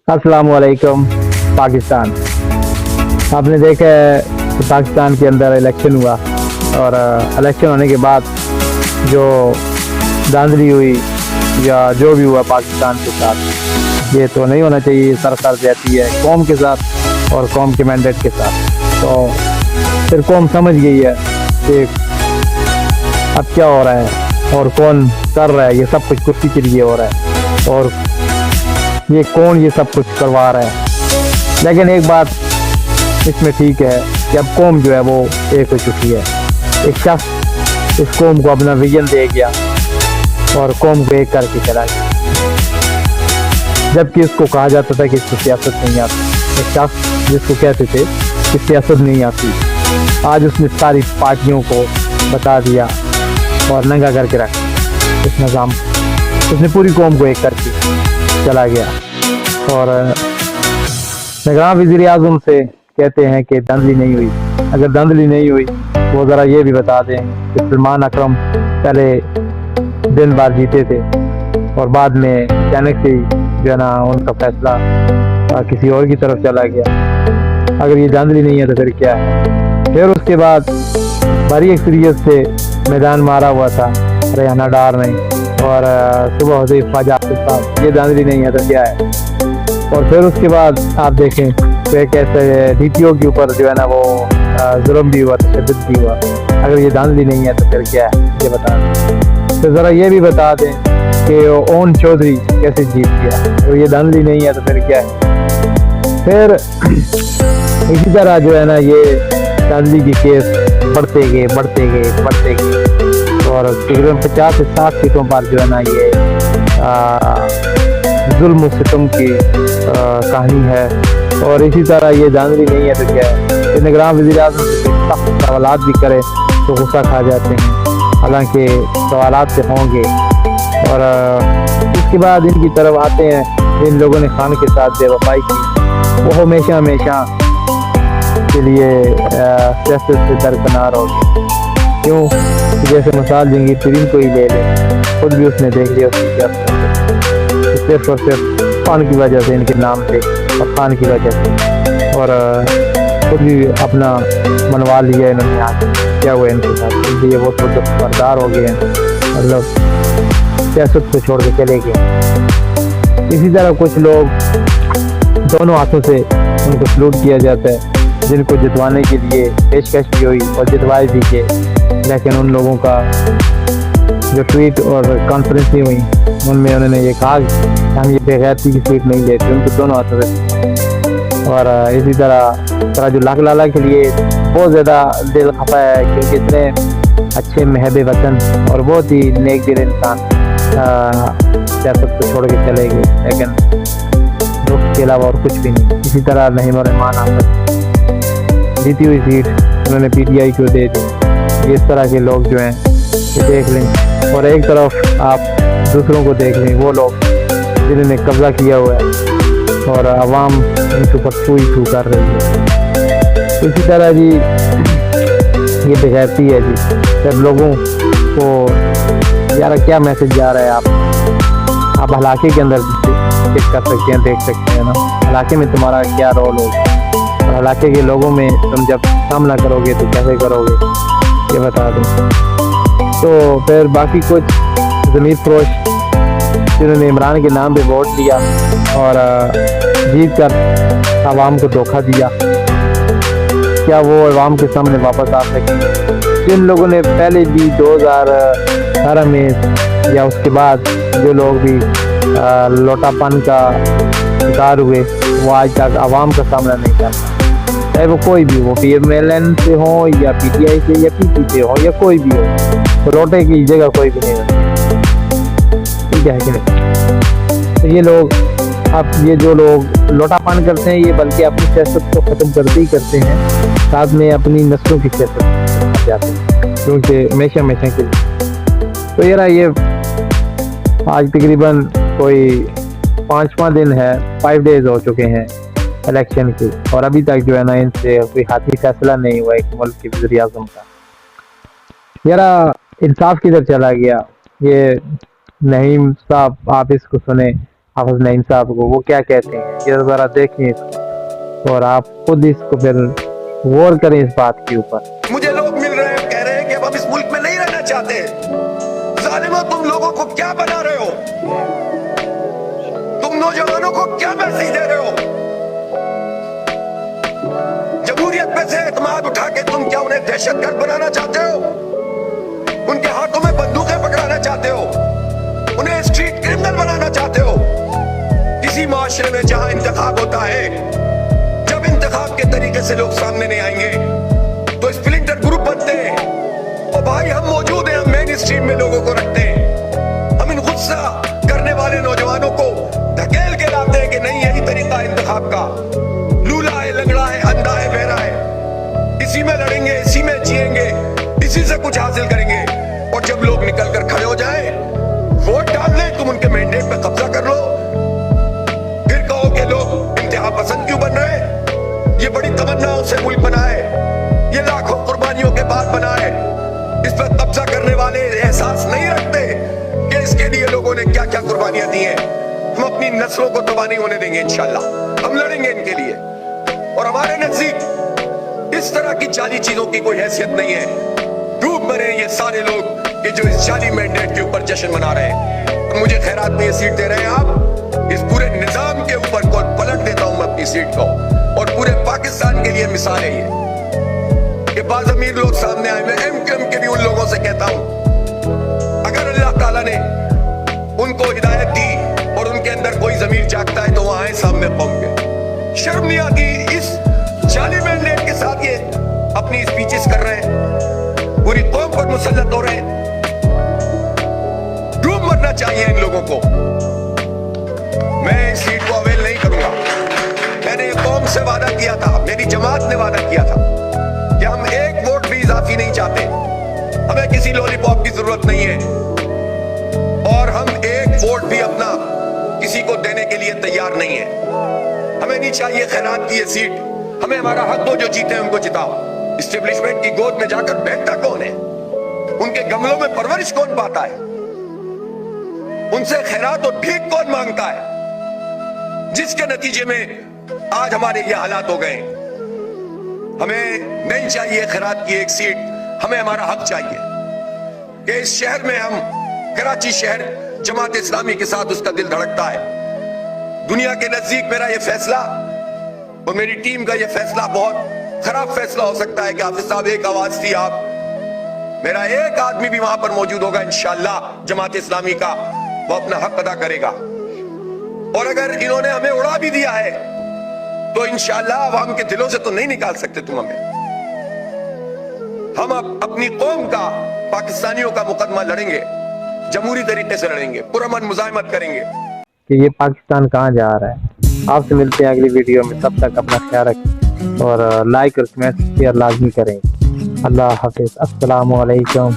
अस्सलाम वालेकुम पाकिस्तान। आपने देखा है कि पाकिस्तान के अंदर इलेक्शन हुआ और इलेक्शन होने के बाद जो धांधली हुई या जो भी हुआ पाकिस्तान के साथ, ये तो नहीं होना चाहिए। सरकार जाती है कौम के साथ और कौम के मैंडेट के साथ, तो फिर कौम समझ गई है कि अब क्या हो रहा है और कौन कर रहा है। ये सब कुछ कुर्सी के लिए हो रहा है और ये कौन ये सब कुछ करवा रहा है। लेकिन एक बात इसमें ठीक है कि अब कौम जो है वो एक हो चुकी है। एक शख्स इस कौम को अपना विजन दे गया और कौम को एक करके चला गया, जबकि इसको कहा जाता था कि इसको सियासत नहीं आती। एक शख्स जिसको कहते थे कि सियासत नहीं आती, आज उसने सारी पार्टियों को बता दिया और नंगा करके रखा इस निज़ाम। उसने पूरी कौम को एक करके चला गया और निगरान वज़ीर आज़म से कहते हैं कि धांधली नहीं हुई। अगर धांधली नहीं हुई वो ज़रा ये भी बता दें कि सलमान अकरम पहले दिन बार जीते थे और बाद में अचानक से जो है ना उनका फैसला किसी और की तरफ चला गया। अगर ये धांधली नहीं है तो फिर क्या है। फिर उसके बाद बड़ी अक्सरियत से मैदान मारा हुआ था रेहाना डार ने और सुबह होते ही ख्वाजा के साथ, ये धांधली नहीं है तो क्या है। और फिर उसके बाद आप देखें तो कैसे डीटीओ के ऊपर जो है ना वो जुल्म भी हुआ, तशद्दुद भी हुआ। अगर ये धांधली नहीं है तो फिर क्या है, ये बता दें। तो ज़रा ये भी बता दें कि ओन चौधरी कैसे जीत गया। अगर ये धांधली नहीं है तो फिर क्या है। फिर इसी तरह जो है ना ये धांधली के केस बढ़ते गए और तकरीबन 50 से 60 सीटों पर जो है ना ये जुल्म सितम की कहानी है। और इसी तरह ये धांधली नहीं है तो क्या है। निगरान वज़ीर आज़म से सख्त सवालात भी करे तो गुस्सा खा जाते हैं, हालांकि सवालात से होंगे। और इसके बाद इनकी तरफ आते हैं इन लोगों ने खान के साथ बेवफाई की, वो हमेशा के लिए सियासत से दरकिनार हो गए। क्यों? जैसे मिसाल जंगीर तरीन को ही ले लें, खुद भी उसने देख लिया उसकी क्या सिर्फ और सिर्फ खान की वजह से, इनके नाम पे और खान की वजह से, और खुद भी अपना मनवा लिया इन्होंने। आज क्या हुआ इनके साथ, इसलिए वो तो बर्दार हो गए हैं, मतलब सियासत को छोड़ के चले गए। इसी तरह कुछ लोग दोनों हाथों से उनको सलूट किया जाता है, जिनको जितवाने के लिए पेशकश भी हुई और जितवाए भी के, लेकिन उन लोगों का जो ट्वीट और कॉन्फ्रेंस नहीं हुई उनमें उन्होंने ये कहा कि हम ये बेगैरती की सीट नहीं लेते, उनको दोनों हाथों से। और इसी तरह जो लाख लाला के लिए बहुत ज़्यादा दिल खफा है, क्योंकि इतने अच्छे महब वतन और बहुत ही नेक दिल इंसान सियासत को छोड़ के चले गए, लेकिन दुख के अलावा और कुछ भी नहीं। इसी तरह नहीम और रहमान आफत जीती हुई सीट उन्होंने पीटीआई को दे दी। इस तरह के लोग जो हैं ये देख लें। और एक तरफ आप दूसरों को देख लें, वो लोग जिन्होंने कब्जा किया हुआ है और आवाम उनके ऊपर छू कर रही है। इसी तरह जी ये बेगैरती है जी। सब लोगों को यार क्या मैसेज जा रहा है, आप इलाके के अंदर चेक कर सकते हैं, देख सकते हैं ना इलाके में तुम्हारा क्या रोल होगा और इलाके के लोगों में तुम जब सामना करोगे तो कैसे करोगे, ये बता दूं। तो फिर बाकी कुछ ज़मीर फरोश जिन्होंने इमरान के नाम पे वोट दिया और जीत कर आवाम को धोखा दिया, क्या वो आवाम के सामने वापस आ सकेंगे। जिन लोगों ने पहले भी 2018 में या उसके बाद जो लोग भी लोटापन का शिकार हुए, वो आज तक आवाम का सामना नहीं करता, चाहे वो कोई भी हो, PMLN से हो या PTI से या PP से हो या कोई भी हो, तो लोटे की जगह कोई भी नहीं होती, ठीक है कि नहीं। तो ये लोग, अब ये जो लोग लोटापन करते हैं, ये बल्कि अपनी सियासत को ख़त्म करते ही करते हैं, साथ में अपनी नस्लों की सियासत कर जाते हैं, क्योंकि हमेशा के लिए। तो यार ये आज तकरीबन कोई 5वां दिन है, 5 डेज हो चुके हैं इलेक्शन के, और अभी तक जो है ना इनसे कोई हाथी फैसला नहीं हुआ एक मुल्क के वज़ीर आज़म का। यार इंसाफ किधर चला गया। ये नईम साहब, आप इसको सुने, हाफिज नईम साहब को, वो क्या कहते हैं, ये ज़रा देखिए इसको और आप खुद इसको फिर गौर करें इस बात के ऊपर। मुझे लोग मिल रहे हैं, कह रहे हैं कि अब हम इस मुल्क में नहीं रहना चाहते। जालिमों, तुम लोगों को क्या बना रहे हो? तुम नौजवानों को क्या मैसेज दे रहे हो? जमहूरियत पे से एतमाद उठा के तुम क्या उन्हें दहशतगर्द बनाना चाहते हो? उनके हाथों में बंदूकें पकड़ाना चाहते हो? उन्हें स्ट्रीट क्रिमिनल बनाना चाहते हो? किसी माशरे में जहां इंतखाब होता है, जब इंतखाब के तरीके से लोग सामने नहीं आएंगे तो स्प्लिंटर ग्रुप बनते हैं। और भाई हम मौजूद हैं, हम मेन स्ट्रीम में लोगों को रखते हैं। हम इन गुस्सा करने वाले नौजवानों को धकेल के लाते हैं कि नहीं, यही तरीका इंतखाब का। लूला है, लंगड़ा है, अंधा है, बहरा है, इसी में लड़ेंगे, इसी में जिएंगे, इसी से कुछ हासिल करेंगे। और जब लोग निकल कर खड़े हो जाए, वोट डाल ले, तुम उनके मैंडेट पे कब्जा कर लो, फिर कहो कि लोग इंतहा पसंद क्यों बन रहे हैं। ये बड़ी तमन्नाओं से मुल्क बना है, ये लाखों कुर्बानियों के बाद बना है। इस पर कब्जा करने वाले एहसास नहीं रखते कि इसके लिए लोगों ने क्या क्या कुर्बानियां दी हैं। हम अपनी नस्लों को तबाह नहीं होने देंगे, इंशाल्लाह हम लड़ेंगे इनके लिए। और हमारे नजदीक इस तरह की जाली चीजों की कोई हैसियत नहीं है। डूब मरे ये सारे लोग कि जो इस जाली मैंडेट के ऊपर जश्न मना रहे हैं। मुझे खैरात में ये सीट दे रहे हैं आप, इस पूरे निजाम के ऊपर को पलट देता हूं मैं अपनी सीट को। और पूरे पाकिस्तान के लिए मिसाल है ये कि बाज़ अमीर लोग सामने आए। मैं एमक्यूएम के भी उन लोगों से कहता हूं, अगर अल्लाह ताला ने उनको हिदायत दी और उनके अंदर कोई जमीर जागता है तो वहां आए सामने कौम के। शर्म नहीं आती इस जाली मैंडेट के साथ ये अपनी स्पीचेस कर रहे हैं, पूरी कौम पर मुसल्लत हो रहे हैं। डूब मरना चाहिए इन लोगों को। मैं इस सीट को अवेल नहीं करूंगा। मैंने कौम से वादा किया था, मेरी जमात ने वादा किया था कि हम एक वोट भी इजाफी नहीं चाहते। हमें किसी लॉलीपॉप की जरूरत नहीं है और हम एक वोट भी अपना किसी को देने के लिए तैयार नहीं है। हमें नहीं चाहिए खैरात की ये सीट। हमें हमारा हक दो, जो जीते हैं उनको जिताओ। इस्टेब्लिशमेंट की गोद में जाकर बैठता कौन है? उनके गमलों में परवरिश कौन पाता है? उनसे खैरात और भीख कौन मांगता है? जिसके नतीजे में आज हमारे ये हालात हो गए। हमें नहीं चाहिए खैरात की एक सीट, हमें हमारा हक चाहिए कि इस शहर में हम, कराची शहर जमात इस्लामी के साथ उसका दिल धड़कता है। दुनिया के नजदीक मेरा ये फैसला और मेरी टीम का ये फैसला बहुत खराब फैसला हो सकता है कि हाफिज साहब एक आवाज थी आप, मेरा एक आदमी भी वहां पर मौजूद होगा इंशाअल्लाह जमात इस्लामी का, वो अपना हक अदा करेगा। और अगर इन्होंने हमें उड़ा भी दिया है तो इंशाअल्लाह अवाम के दिलों से तो नहीं निकाल सकते तुम हमें। हम अपनी कौम का, पाकिस्तानियों का मुकदमा लड़ेंगे, जमहूरी तरीके से लड़ेंगे, पुरअमन मुजाहिमत करेंगे। कि ये पाकिस्तान कहाँ जा रहा है। आपसे मिलते हैं अगली वीडियो में, तब तक अपना ख्याल रखें और लाइक और कमेंट शेयर लाजमी करें। अल्लाह हाफिज, अस्सलामु अलैकुम।